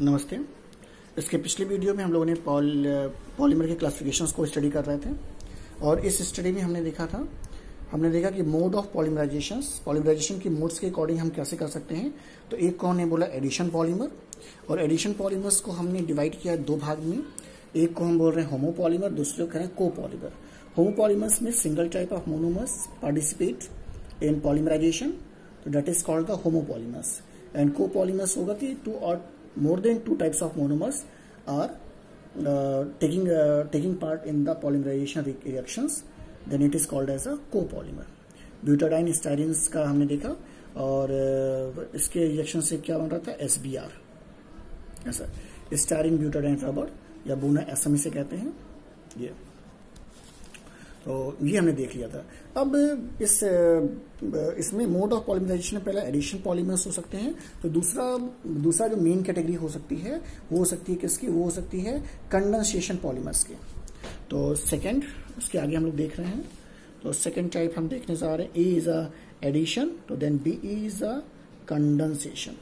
नमस्ते। इसके पिछले वीडियो में हम लोगों ने पॉलीमर के क्लासिफिकेशंस को स्टडी कर रहे थे और इस स्टडी में हमने देखा कि मोड ऑफ पॉलीमराइजेशन की मोड्स के अकॉर्डिंग हम कैसे कर सकते हैं। तो एक को हमने बोला एडिशन पॉलीमर, और एडिशन पॉलीमर्स को हमने डिवाइड किया दो भाग में। एक को हम बोल रहे हैं होमोपॉलीमर, दूसरे को कह रहे हैं कोपॉलीमर। होमोपॉलीमर्स में single type of monomers participate in polymerization, तो that is called the homopolymers. And copolymers होगा कि टू और more than two types of monomers are taking part in the polymerization reactions, then it is called as a copolymer. Butadiene styrenes का हमने देखा और इसके reaction से क्या बन रहा था, SBR, ऐसा स्टाइरिन ब्यूटाडाइन रबर या बोना एसएम से कहते हैं ये। तो ये हमने देख लिया था। अब इसमें मोड ऑफ पॉलीमराइजेशन में पहला एडिशन पॉलीमर्स हो सकते हैं। तो दूसरा जो मेन कैटेगरी हो सकती है वो हो सकती है किसकी, वो हो सकती है कंडेंसेशन पॉलीमर्स की। तो सेकंड, उसके आगे हम लोग देख रहे हैं। तो सेकंड टाइप हम देखने जा रहे हैं, ए इज अ एडिशन, तो then B is a condensation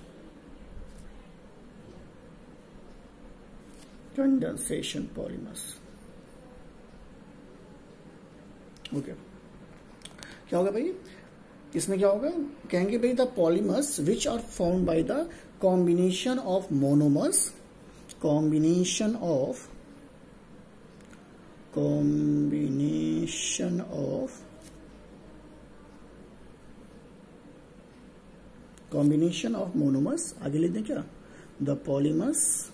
polymers. Okay, क्या होगा भाई इसमें, क्या होगा, कहेंगे भाई the polymers which are found by the combination of monomers, combination of monomers. आगे लिख दें क्या, the polymers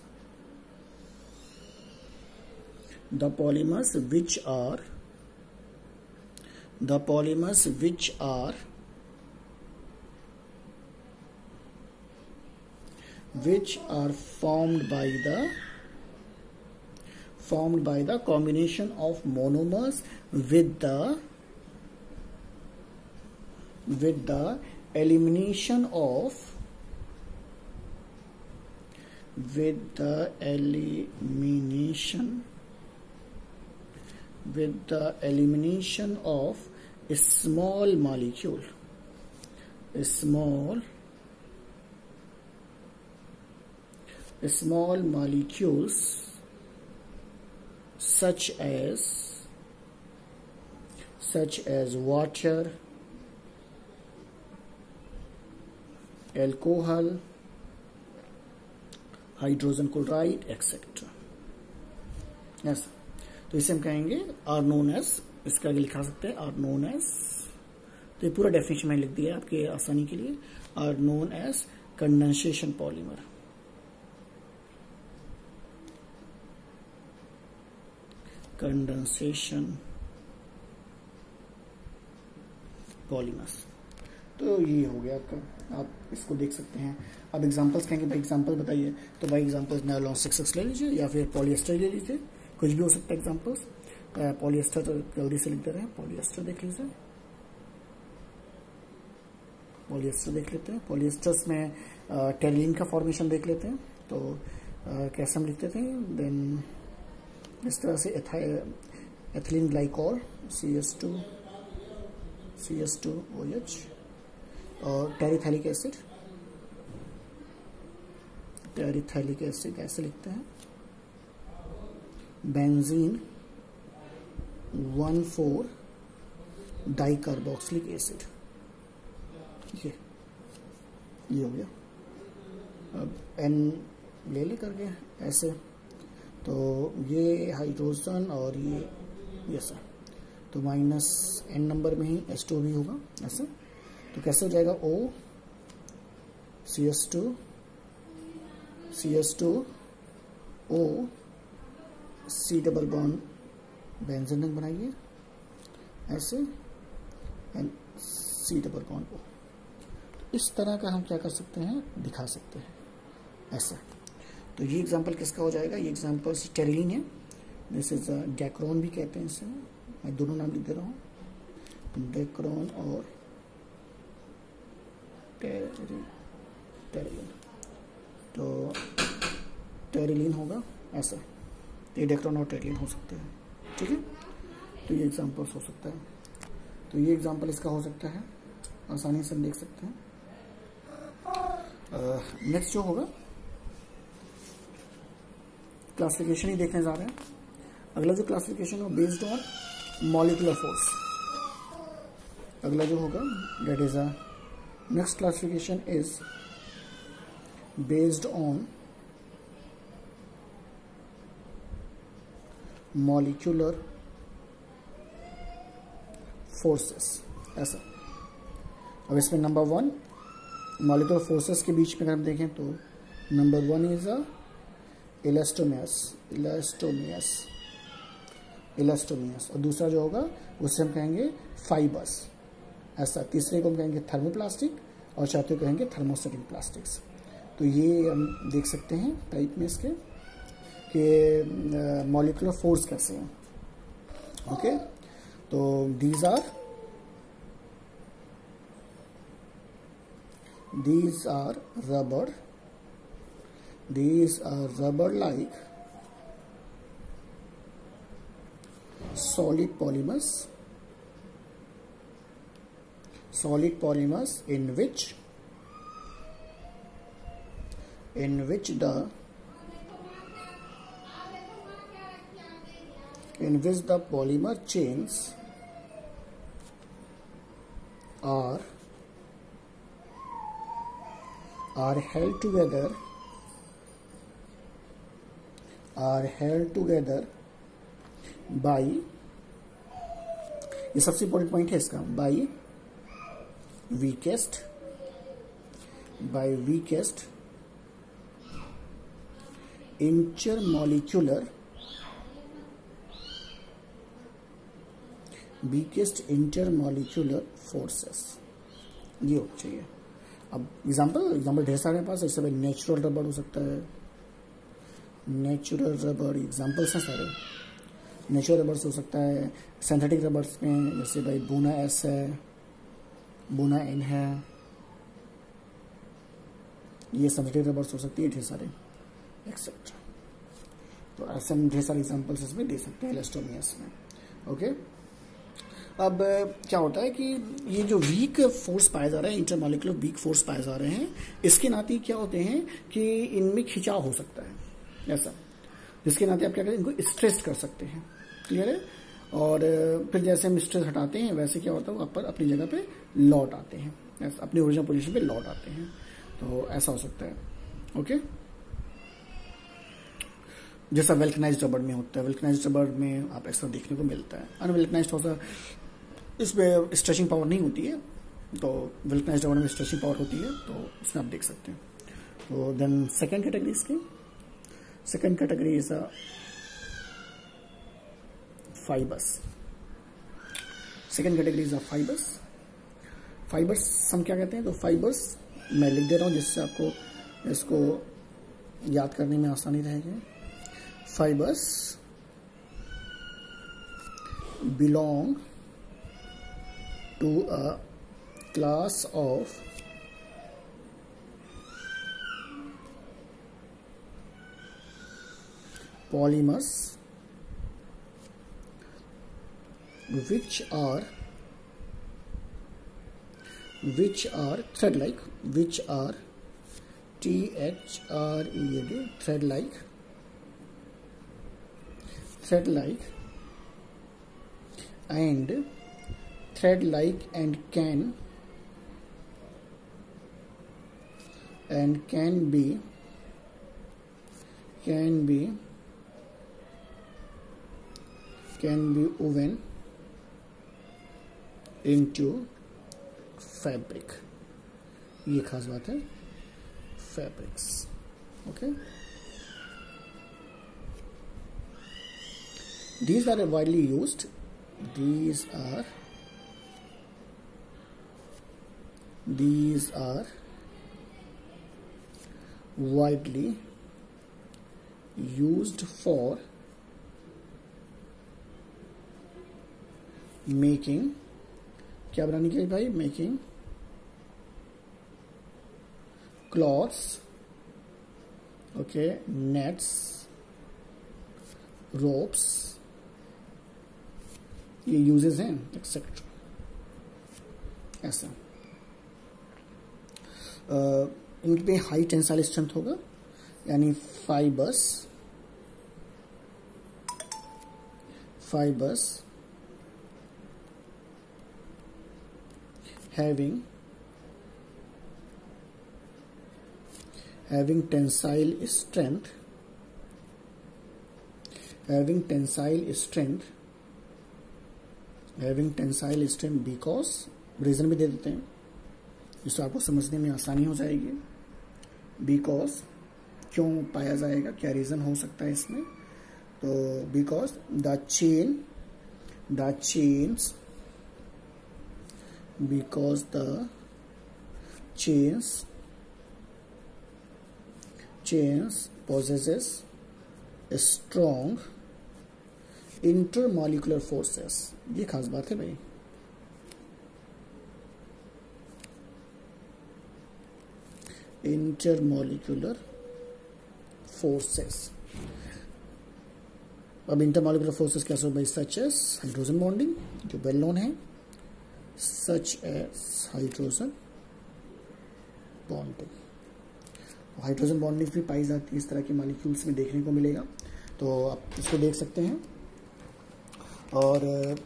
which are formed by the combination of monomers with the elimination of small molecules such as water, alcohol, hydrogen chloride etcetera. Yes, तो इसे हम कहेंगे are known as, इसका आगे लिखा सकते हैं आर नोन एज। तो ये पूरा डेफिनेशन मैंने लिख दिया है आपके आसानी के लिए, are known as condensation polymer. Condensation polymers. तो ये हो गया आपका, आप इसको देख सकते हैं। अब एग्जांपल्स कहेंगे, भाई एग्जांपल बताइए। तो भाई एग्जांपल्स नायलॉन 6 ले लीजिए या फिर पॉलिएस्टर ले लीजिए, कुछ भी हो सकता है एग्जांपल्स। पॉलिएस्टर तो जल्दी से लिख दे रहे हैं, पॉलिएस्टर देख लीजिए, पॉलिएस्टर देख लेते हैं। पॉलिएस्टर्स में टेरिलीन का फॉर्मेशन देख लेते हैं। तो कैसे हम लिखते थे, देन इस तरह से एथिलीन ग्लाइकॉल CH2OH और टेरिथैलिक एसिड ऐसे लिखते हैं। बेंजीन 1,4 डाइकार्बोक्सिलिक एसिड, ये हो गया। अब N ले करके ऐसे, तो ये हाइड्रोजन और ये सर, तो -N नंबर में ही H2 भी होगा ऐसे। तो कैसे हो जाएगा, O CH2O C double bond benzene ring बनाइए ऐसे, and C double bond O। इस तरह का हम क्या कर सकते हैं, दिखा सकते हैं ऐसा। तो ये एग्जांपल किसका हो जाएगा, ये एग्जांपल टेरिलीन है, दिस इज डेक्रोन भी कहते हैं इसे। मैं दोनों नाम लिख दे रहा हूँ, डेक्रोन और टेरिलीन। तो टेरिलीन होगा ऐसा, ये डेक्रोन और टेरिलीन हो सकते हैं, ठीक है। तो ये एग्जांपल्स हो सकता है। तो ये एग्जांपल इसका हो सकता है, आसानी से हम देख सकते हैं। नेक्स्ट जो होगा क्लासिफिकेशन ही देखने जा रहे हैं। अगला जो क्लासिफिकेशन हो बेस्ड ऑन मॉलिक्यूलर फोर्स, अगला जो होगा that is a next classification is based on molecular forces. ऐसा, अब इसमें नंबर 1 मॉलिक्यूलर फोर्सेस के बीच में अगर हम देखें तो नंबर 1 इज अ इलास्टोमियस, और दूसरा जो होगा उससे हम कहेंगे फाइबर्स। ऐसा, तीसरे को हम कहेंगे थर्मोप्लास्टिक और चौथे को कहेंगे थर्मोस्टेटिक प्लास्टिक्स। तो ये हम देख सकते हैं टाइप में इसके कि मॉलिक्यूलर फोर्स कैसे हैं। ओके, तो these are rubber like solid polymers in which the polymer chains are held together by, ये सबसे इंपॉर्टेंट पॉइंट है इसका, by weakest intermolecular फोर्सेस। ये हो चाहिए। अब एग्जाम्पल ढेर सारे पास, जैसे भाई नेचुरल रबर हो सकता है, नेचुरल रबर एग्जाम्पल्स हैं सारे। नेचुरल रबर्स हो सकता है, सिंथेटिक रबर्स में जैसे भाई बोना एस है, बोना एन है, ये सिंथेटिक रबर्स हो सकती है ढेर सारे एक्सेट्रा। तो ऐसे हम ढेर सारे एग्जाम्पल्स इसमें दे सकते हैं इलास्टोमियस में। ओके, अब क्या होता है कि ये जो वीक फोर्स पाए जा रहे हैं, इंटरमॉलिक्यूलर वीक फोर्स पाए जा रहे हैं, इसके नाते क्या होते हैं कि इनमें खिंचाव हो सकता है ऐसा, जिसके नाते आप क्या करें, इनको स्ट्रेस कर सकते हैं। क्लियर है? और फिर जैसे हम स्ट्रेस हटाते हैं वैसे क्या होता है, वो ऊपर अपनी जगह पे लौट आते हैं, ऐसा अपनी ओरिजिनल पोजीशन पे लौट आते हैं। तो ऐसा हो सकता है। ओके, जैसा वेल्कनाइज्ड रबर में होता है, वेल्कनाइज्ड रबर में आप ऐसा देखने को मिलता है। अनवेल्कनाइज्ड थोड़ा सा इसमें स्ट्रेचिंग पावर नहीं होती है, तो वेल्कनाइज्ड रबर में स्ट्रेचिंग पावर होती है, तो उसमें आप देख सकते हैं। तो देन सेकेंड कैटेगरी इसकी, second category is a fibres. Second category is a fibres. Fibres हम क्या कहते हैं, तो फाइबर्स मैं लिख दे रहा हूं जिससे आपको इसको याद करने में आसानी रहेगी। Fibres belong to a class of polymers which are thread-like, which are thread-like, and thread-like and can be woven into fabric। ये खास बात है, fabrics। okay, these are widely used, these are widely used for making, क्या बनाने के लिए भाई, making clothes, okay, nets, ropes, ये यूजेस हैं एक्सेट्रा। ऐसा इनके पे हाई टेंसाइल स्ट्रेंथ होगा, यानी fibres fibers having tensile strength because, reason भी दे देते हैं जिससे आपको समझने में आसानी हो जाएगी। बिकॉज क्यों पाया जाएगा, क्या रीजन हो सकता है इसमें, तो because the chains possesses strong intermolecular forces। ये खास बात है भाई। Intermolecular forces. अब इंटरमोलिकुलर फोर्सेस कैसे हो भाई, सच एस हाइड्रोजन बॉन्डिंग जो वेल नोन है, such as hydrogen bonding. Hydrogen bonding भी पाई जाती है इस तरह के मॉलिक्यूल्स में, देखने को मिलेगा, तो आप इसको देख सकते हैं। और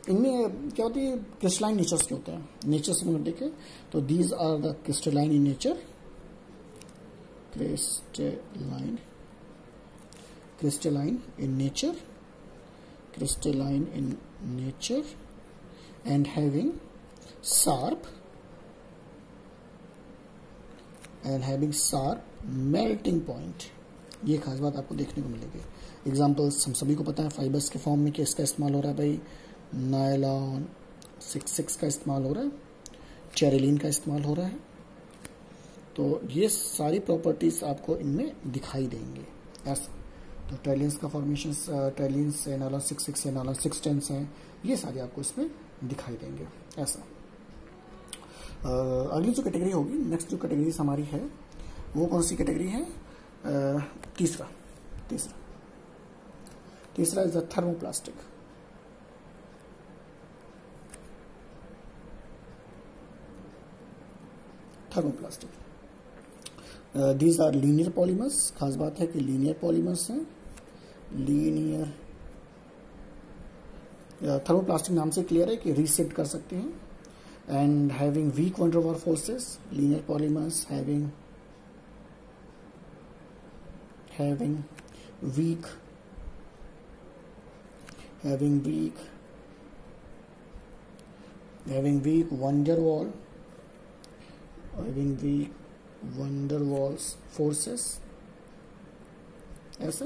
इनमें क्या होती है, क्रिस्टलाइन नेचर्स के होते हैं। नेचर से हम देखें तो these are the crystalline in nature, crystalline in nature and having sharp melting point। ये खास बात आपको देखने को मिलेगी। एग्जांपल्स हम सभी को पता है, फाइबर्स के फॉर्म में किसका इस्तेमाल हो रहा है भाई, नायलॉन 6 का इस्तेमाल हो रहा है, चेरेलिन का इस्तेमाल हो रहा है। तो ये सारी प्रॉपर्टीज आपको इनमें दिखाई देंगे ऐसा। तो ट्रेलियंस का फॉर्मेशन, ट्रेलियंस एनालॉन 6 एनालॉन 610 हैं, ये सारे आपको इसमें दिखाई देंगे ऐसा। अगली जो कैटेगरी होगी, नेक्स्ट जो कैटेगरीज हमारी है वो कौन सी कैटेगरी है, तीसरा is the thermoplastic. These are linear polymers. खास बात है कि लीनियर पॉलीमर्स हैं, लीनियर। थर्मोप्लास्टिक नाम से क्लियर है कि रीसेट कर सकते हैं। एंड हैविंग वीक वन डर वाल forces, linear polymers having weak van der Waals forces ऐसा।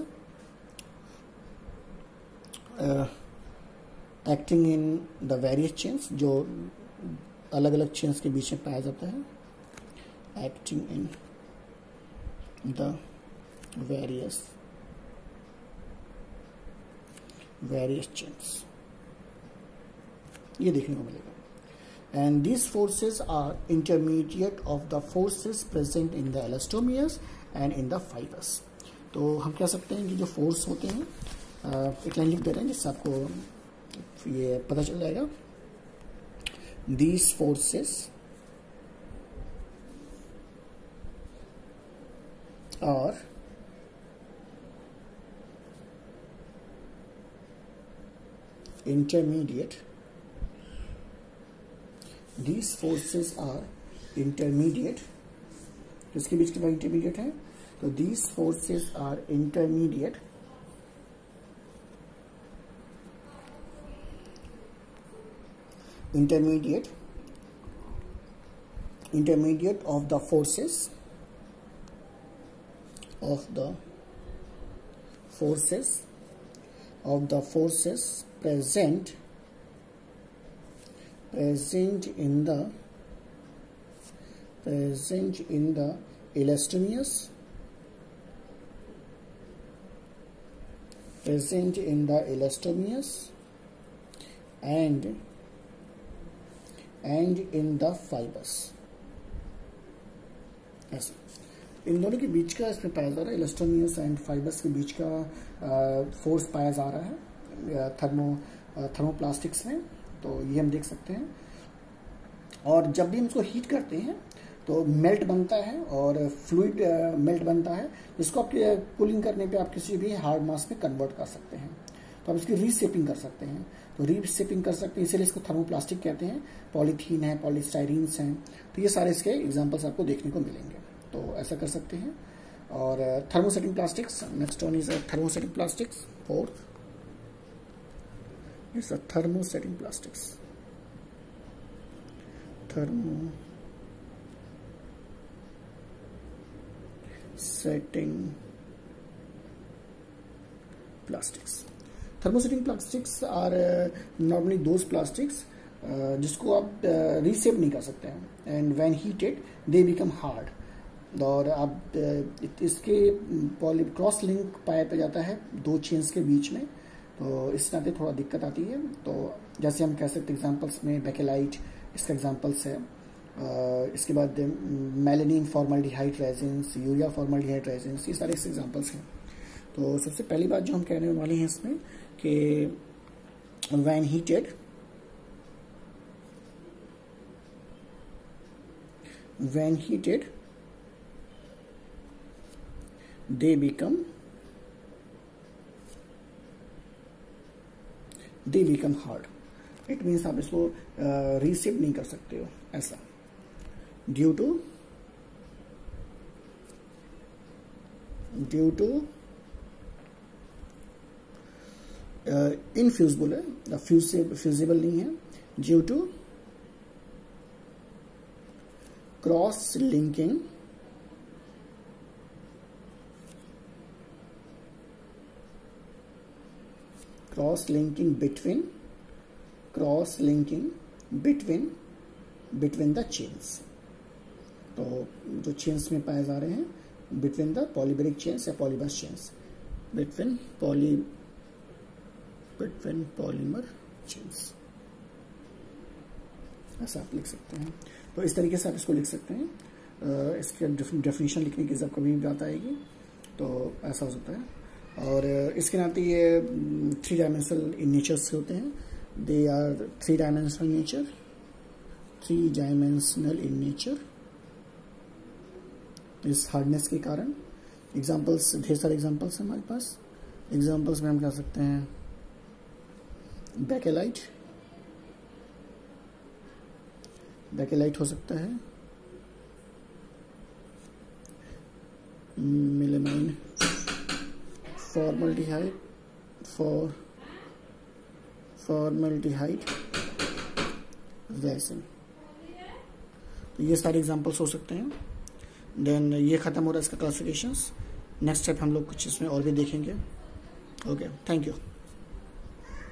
Acting in the various chains, जो अलग अलग चेन्स के बीच में पाया जाता है, acting in the various chains, ये देखने को मिलेगा। And these forces are intermediate of the forces present in the elastomers and in the fibers। तो हम कह सकते हैं कि जो फोर्स होते हैं, एक लाइन लिख दे रहे हैं जिससे आपको ये पता चल जाएगा। These forces are intermediate। These forces are intermediate। किसके बीच के इंटरमीडिएट है, तो these forces are intermediate of the forces present in the elastomers and in the fibers। ऐसा इन दोनों के बीच का इसमें पाया जा रहा है, इलास्टोमियर्स एंड फाइबर्स के बीच का फोर्स पाया जा रहा है थर्मोप्लास्टिक्स में। तो ये हम देख सकते हैं। और जब भी हम इसको हीट करते हैं तो मेल्ट बनता है और फ्लूइड मेल्ट बनता है, जिसको आप कूलिंग करने पे आप किसी भी हार्ड मास में कन्वर्ट कर सकते हैं। तो आप इसकी रीशेपिंग कर सकते हैं। तो रीशेपिंग कर सकते हैं, इसीलिए इसको थर्मोप्लास्टिक कहते हैं। पॉलीथीन है, पॉलीस्टाइरीन्स हैं, तो ये सारे इसके एग्जाम्पल्स आपको देखने को मिलेंगे। तो ऐसा कर सकते हैं। और thermosetting plastics, next one is thermosetting plastics. Fourth is thermosetting plastics. Thermosetting plastics. Thermosetting plastics are normally those plastics जिसको आप रीसेप नहीं कर सकते हैं, and when heated they become hard. और आप इसके क्रॉस लिंक पाया जाता है दो चेन्स के बीच में, तो इस नाते थोड़ा दिक्कत आती है। तो जैसे हम कह सकते एग्जांपल्स में बेकेलाइट इसका एग्जांपल्स है। इसके बाद melanin formaldehyde resins, urea formaldehyde resins, ये सारे इसके एग्जांपल्स हैं। तो सबसे पहली बात जो हम कहने वाले हैं इसमें कि when heated they become hard. It means आप इसको रीसेप नहीं कर सकते हो ऐसा, ड्यू टू इनफ्यूजिबल है, फ्यूजिबल नहीं है, due to cross linking between the chains। तो जो चेन्स में पाए जा रहे हैं बिटवीन द पॉलीमेरिक चेन्स या polymer chains, between polymer chains, ऐसा आप लिख सकते हैं। तो इस तरीके से आप इसको लिख सकते हैं। इसके डेफिनेशन लिखने की जब कभी भी बात आएगी तो ऐसा हो सकता है। और इसके नाते ये 3 डायमेंशनल इन नेचर से होते हैं। They are 3 dimensional in nature इस हार्डनेस के कारण। एग्जांपल्स, ढेर सारे एग्जांपल्स हैं हमारे पास। एग्जांपल्स में हम कह सकते हैं बेकेलाइट हो सकता है, मेलामाइन फॉर्मल्डिहाइड रेजिन। तो ये सारे एग्जांपल्स हो सकते हैं। देन ये खत्म हो रहा है इसका क्लासिफिकेशंस। नेक्स्ट स्टेप हम लोग कुछ इसमें और भी देखेंगे। Okay, thank you.